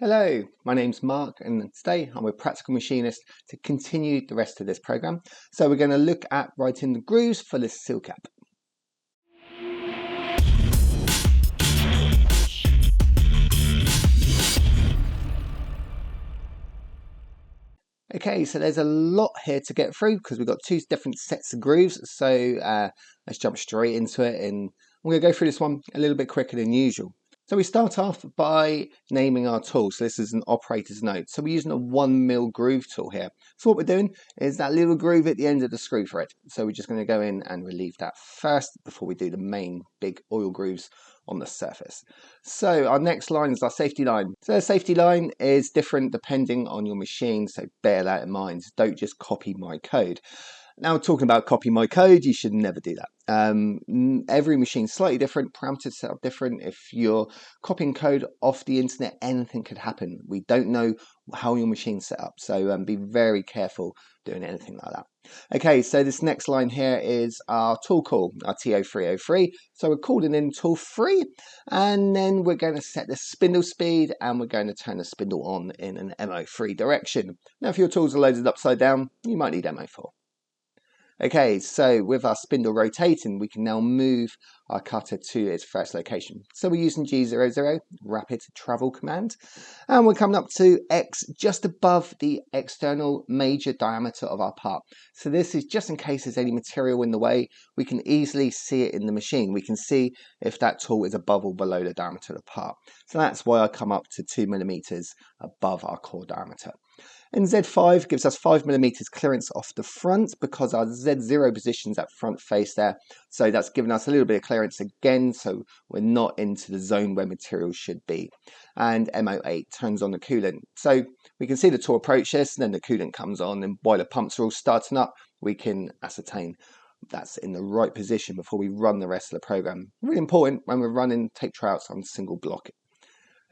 Hello, my name's Mark and today I'm a practical machinist to continue the rest of this program. So we're going to look at writing the grooves for this seal cap. Okay, so there's a lot here to get through because we've got two different sets of grooves. So let's jump straight into it and we're going to go through this one a little bit quicker than usual. So we start off by naming our tool. So this is an operator's note. So we're using a 1mm groove tool here. So what we're doing is that little groove at the end of the screw thread. So we're just going to go in and relieve that first before we do the main big oil grooves on the surface. So our next line is our safety line. So the safety line is different depending on your machine. So bear that in mind. Don't just copy my code. Now, talking about copy my code, you should never do that. Every machine's slightly different, parameters set up different. If you're copying code off the internet, anything could happen. We don't know how your machine's set up, so be very careful doing anything like that. Okay, so this next line here is our tool call, our T.4. So we're calling in tool 3, and then we're going to set the spindle speed, and we're going to turn the spindle on in an MO3 direction. Now, if your tools are loaded upside down, you might need MO4. Okay, so with our spindle rotating, we can now move our cutter to its first location. So we're using G00, rapid travel command, and we're coming up to X just above the external major diameter of our part. So this is just in case there's any material in the way, we can easily see it in the machine. We can see if that tool is above or below the diameter of the part. So that's why I come up to 2mm above our core diameter. And Z5 gives us 5mm clearance off the front because our Z0 position's at front face there. So that's given us a little bit of clearance again, so we're not into the zone where material should be. And MO8 turns on the coolant. So we can see the tool approach this, and then the coolant comes on, and while the pumps are all starting up, we can ascertain that's in the right position before we run the rest of the program. Really important when we're running tape tryouts on single block.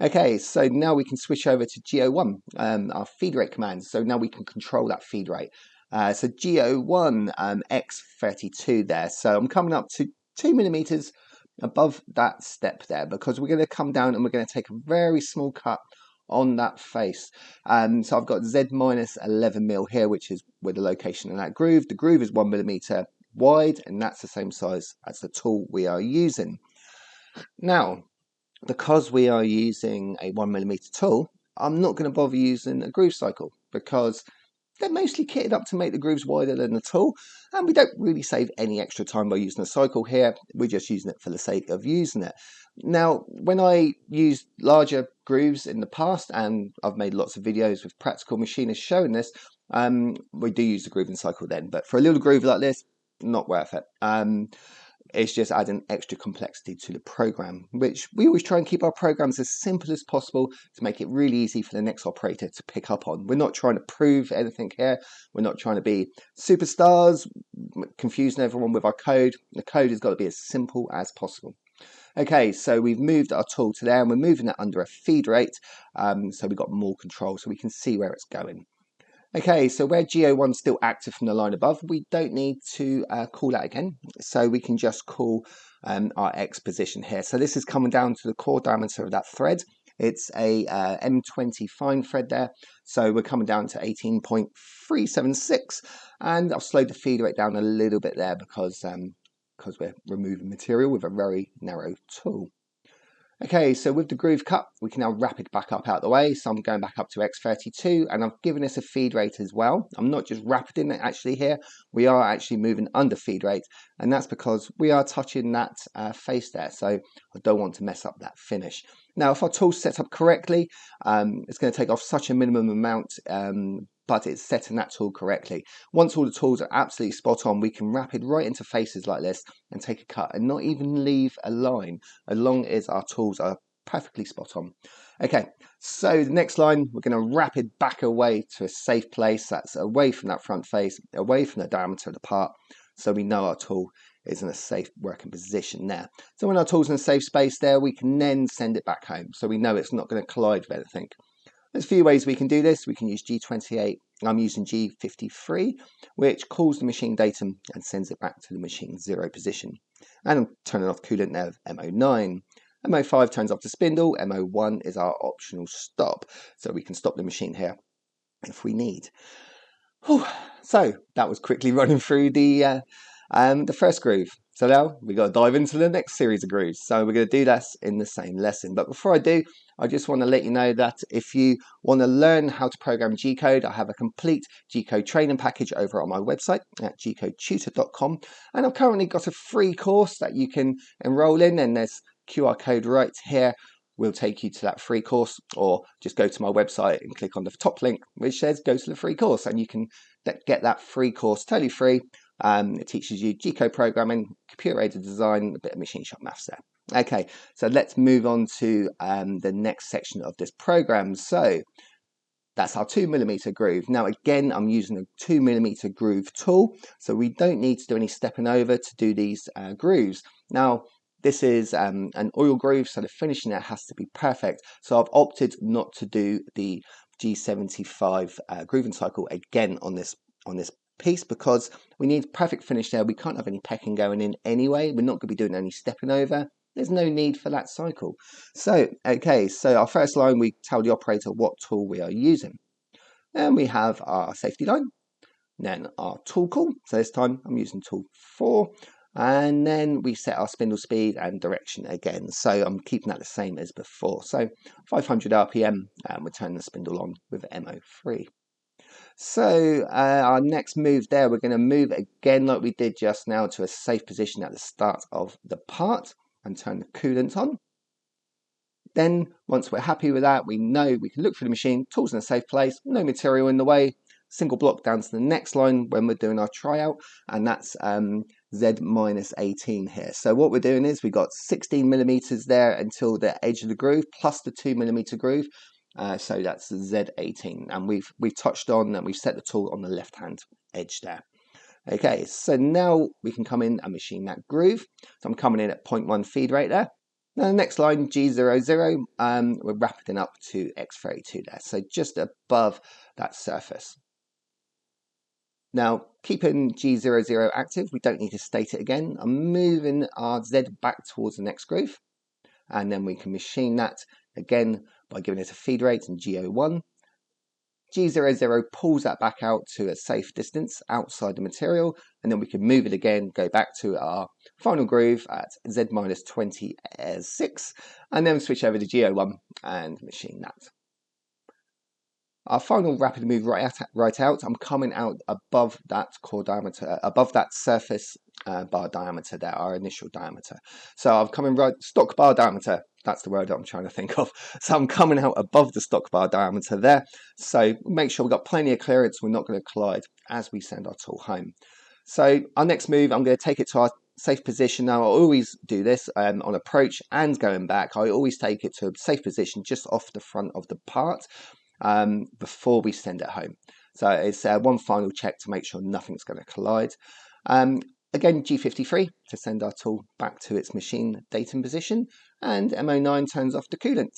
Okay, so now we can switch over to G01, our feed rate commands. So now we can control that feed rate. So G01, X32 there. So I'm coming up to 2mm above that step there because we're going to come down and we're going to take a very small cut on that face. So I've got Z minus 11mm here, which is where the location of that groove. The groove is 1mm wide, and that's the same size as the tool we are using. Now, because we are using a 1mm tool, I'm not going to bother using a groove cycle because they're mostly kitted up to make the grooves wider than the tool, and we don't really save any extra time by using a cycle here. We're just using it for the sake of using it. Now, when I used larger grooves in the past, and I've made lots of videos with practical machinists showing this, we do use the grooving cycle then, but for a little groove like this, not worth it. It's just adding extra complexity to the program, which we always try and keep our programs as simple as possible to make it really easy for the next operator to pick up on. We're not trying to prove anything here. We're not trying to be superstars, confusing everyone with our code. The code has got to be as simple as possible. Okay, so we've moved our tool to there and we're moving that under a feed rate. So we've got more control so we can see where it's going. Okay, so where G01 is still active from the line above, we don't need to call that again. So we can just call our X position here. So this is coming down to the core diameter of that thread. It's a M20 fine thread there. So we're coming down to 18.376. And I've slowed the feed rate down a little bit there because we're removing material with a very narrow tool. Okay, so with the groove cut, we can now wrap it back up out the way. So I'm going back up to X32 and I've given this a feed rate as well. I'm not just rapiding it actually here. We are actually moving under feed rate, and that's because we are touching that face there. So I don't want to mess up that finish. Now, if our tool's set up correctly, it's going to take off such a minimum amount, but it's setting that tool correctly. Once all the tools are absolutely spot on, we can rapid right into faces like this and take a cut and not even leave a line, as long as our tools are perfectly spot on. Okay, so the next line, we're going to rapid back away to a safe place. That's away from that front face, away from the diameter of the part, so we know our tool is in a safe working position there. So when our tool's in a safe space there, we can then send it back home, so we know it's not going to collide with anything. There's a few ways we can do this. We can use G28. I'm using G53, which calls the machine datum and sends it back to the machine 0 position. And I'm turning off coolant now of MO9. MO5 turns off the spindle, MO1 is our optional stop. So we can stop the machine here if we need. Whew. So that was quickly running through the first groove. So now we got to dive into the next series of grooves. So we're going to do that in the same lesson. But before I do, I just want to let you know that if you want to learn how to program G-code, I have a complete G-code training package over on my website at G.4. And I've currently got a free course that you can enroll in, and there's QR code right here will take you to that free course, or just go to my website and click on the top link which says go to the free course, and you can get that free course totally free. It teaches you G-code programming, computer-aided design, a bit of machine shop maths there. Okay, so let's move on to the next section of this program. So that's our 2mm groove. Now again, I'm using a 2mm groove tool, so we don't need to do any stepping over to do these grooves. Now this is an oil groove, so the finishing there has to be perfect. So I've opted not to do the G75 grooving cycle again on this piece, because we need perfect finish there. We can't have any pecking going in anyway. We're not going to be doing any stepping over. There's no need for that cycle. So, okay, so our first line, we tell the operator what tool we are using. And we have our safety line, then our tool call. So this time I'm using tool 4. And then we set our spindle speed and direction again. So I'm keeping that the same as before. So 500 RPM, and we're turning the spindle on with MO3. So our next move there, we're going to move again like we did just now to a safe position at the start of the part and turn the coolant on. Then once we're happy with that, we know we can look for the machine, tools in a safe place, no material in the way, single block down to the next line when we're doing our tryout, and that's Z-18 here. So what we're doing is we've got 16mm there until the edge of the groove, plus the 2mm groove. So that's Z18, and we've touched on and we've set the tool on the left hand edge there. Okay, so now we can come in and machine that groove. So I'm coming in at 0.1 feed rate there. Now the next line, G00, we're rapiding up to X32 there, so just above that surface. Now, keeping G00 active, we don't need to state it again. I'm moving our Z back towards the next groove, and then we can machine that again by giving it a feed rate in G01. G00 pulls that back out to a safe distance outside the material, and then we can move it again, go back to our final groove at Z-20 as 6, and then switch over to G01 and machine that. Our final rapid move right out, I'm coming out above that core diameter, above that surface bar diameter there, our initial diameter. So I'm coming right, stock bar diameter, that's the word I'm trying to think of. So I'm coming out above the stock bar diameter there. So make sure we've got plenty of clearance, we're not going to collide as we send our tool home. So our next move, I'm going to take it to our safe position. Now I always do this on approach and going back. I always take it to a safe position just off the front of the part before we send it home. So it's one final check to make sure nothing's going to collide. Again, G53 to send our tool back to its machine datum position, and MO9 turns off the coolant.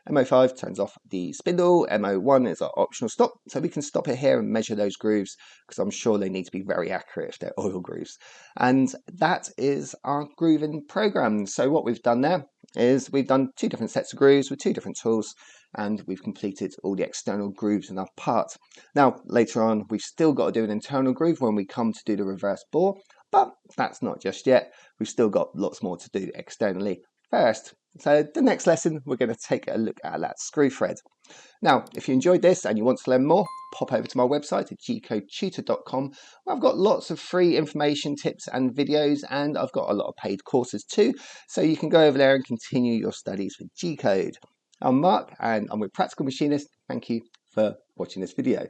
MO5 turns off the spindle, MO1 is our optional stop, so we can stop it here and measure those grooves, because I'm sure they need to be very accurate if they're oil grooves. And that is our grooving program. So what we've done there is we've done 2 different sets of grooves with 2 different tools, and we've completed all the external grooves in our part. Now later on we've still got to do an internal groove when we come to do the reverse bore, but that's not just yet. We've still got lots more to do externally first. So the next lesson we're going to take a look at that screw thread. Now if you enjoyed this and you want to learn more, pop over to my website at G.4, where I've got lots of free information, tips and videos, and I've got a lot of paid courses too, so you can go over there and continue your studies with G-code. I'm Mark and I'm with Practical Machinist. Thank you for watching this video.